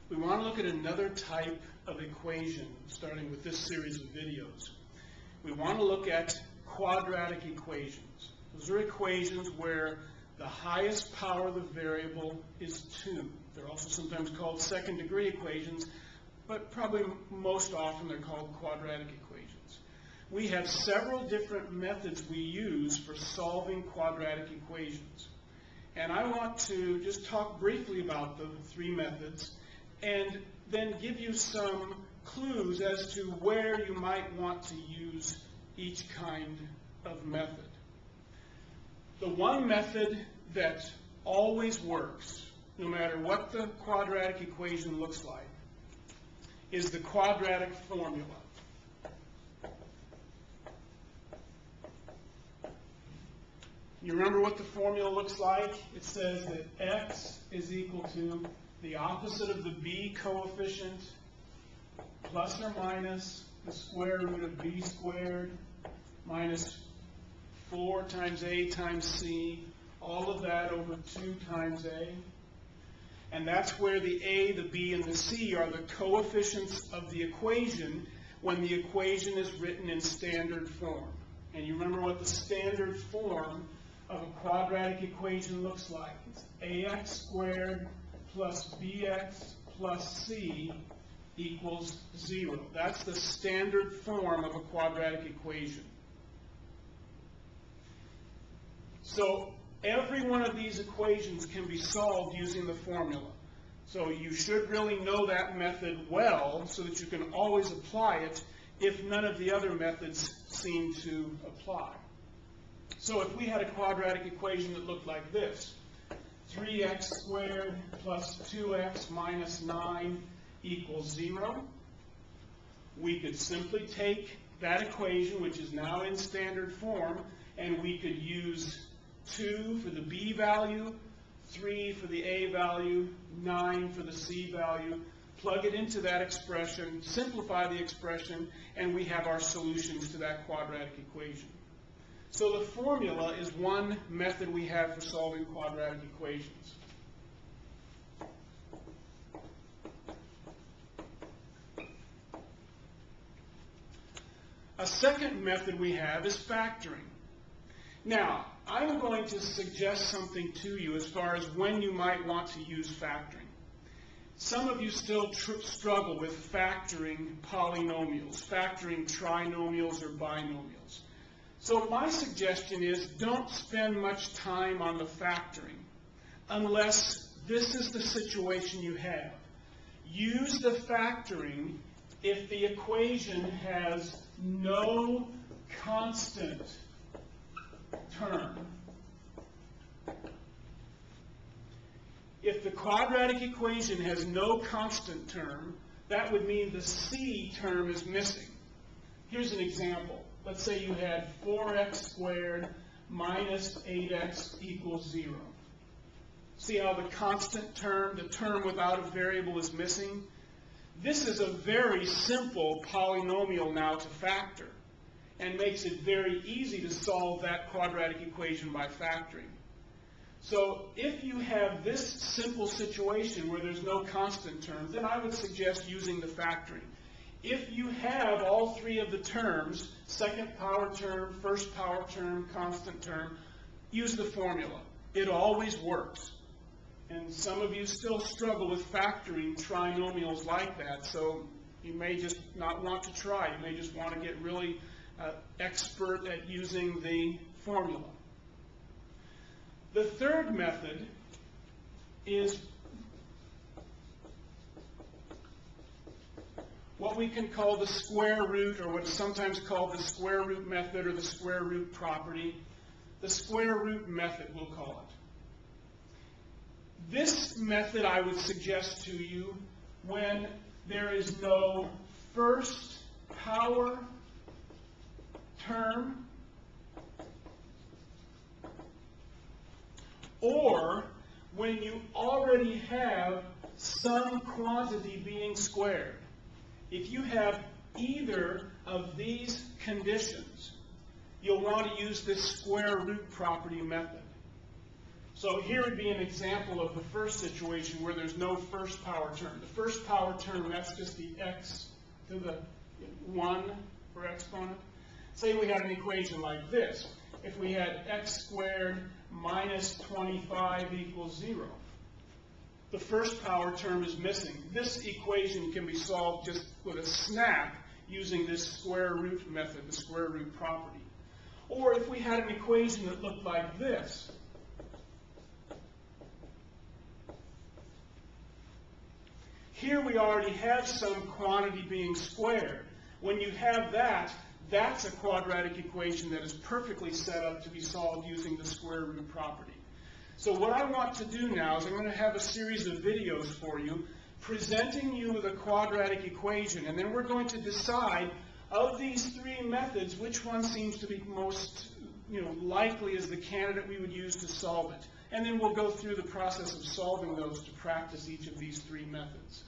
we want to look at another type of equation, starting with this series of videos. We want to look at quadratic equations. Those are equations where the highest power of the variable is 2. They're also sometimes called second-degree equations, but probably most often they're called quadratic equations. We have several different methods we use for solving quadratic equations. And I want to just talk briefly about the three methods and then give you some clues as to where you might want to use each kind of method. The one method that always works, no matter what the quadratic equation looks like, is the quadratic formula. You remember what the formula looks like? It says that x is equal to the opposite of the b coefficient plus or minus the square root of b squared minus 4 times a times c, all of that over 2 times a. And that's where the a, the b, and the c are the coefficients of the equation when the equation is written in standard form. And you remember what the standard form of a quadratic equation looks like. It's ax squared plus bx plus c equals 0. That's the standard form of a quadratic equation. So every one of these equations can be solved using the formula. So you should really know that method well so that you can always apply it if none of the other methods seem to apply. So if we had a quadratic equation that looked like this, 3x squared plus 2x minus 9 equals 0, we could simply take that equation, which is now in standard form, and we could use 2 for the b value, 3 for the a value, 9 for the c value, plug it into that expression, simplify the expression, and we have our solutions to that quadratic equation. So the formula is one method we have for solving quadratic equations. A second method we have is factoring. Now, I'm going to suggest something to you as far as when you might want to use factoring. Some of you still struggle with factoring polynomials, factoring trinomials or binomials. So my suggestion is don't spend much time on the factoring unless this is the situation you have. Use the factoring if the equation has no constant term. If the quadratic equation has no constant term, that would mean the c term is missing. Here's an example. Let's say you had 4x squared minus 8x equals 0. See how the constant term, the term without a variable, is missing? This is a very simple polynomial now to factor and makes it very easy to solve that quadratic equation by factoring. So if you have this simple situation where there's no constant term, then I would suggest using the factoring. If you have all three of the terms, second power term, first power term, constant term, use the formula. It always works. And some of you still struggle with factoring trinomials like that, so you may just not want to try. You may just want to get really expert at using the formula. The third method is what we can call the square root, or what's sometimes called the square root method or the square root property. The square root method, we'll call it. This method I would suggest to you when there is no first power term or when you already have some quantity being squared. If you have either of these conditions, you'll want to use this square root property method. So here would be an example of the first situation where there's no first power term. The first power term, that's just the x to the 1 for exponent. Say we had an equation like this. If we had x squared minus 25 equals 0. The first power term is missing. This equation can be solved just with a snap using this square root method, the square root property. Or if we had an equation that looked like this. Here we already have some quantity being squared. When you have that, that's a quadratic equation that is perfectly set up to be solved using the square root property. So what I want to do now is I'm going to have a series of videos for you presenting you with a quadratic equation, and then we're going to decide of these three methods which one seems to be most likely as the candidate we would use to solve it. And then we'll go through the process of solving those to practice each of these three methods.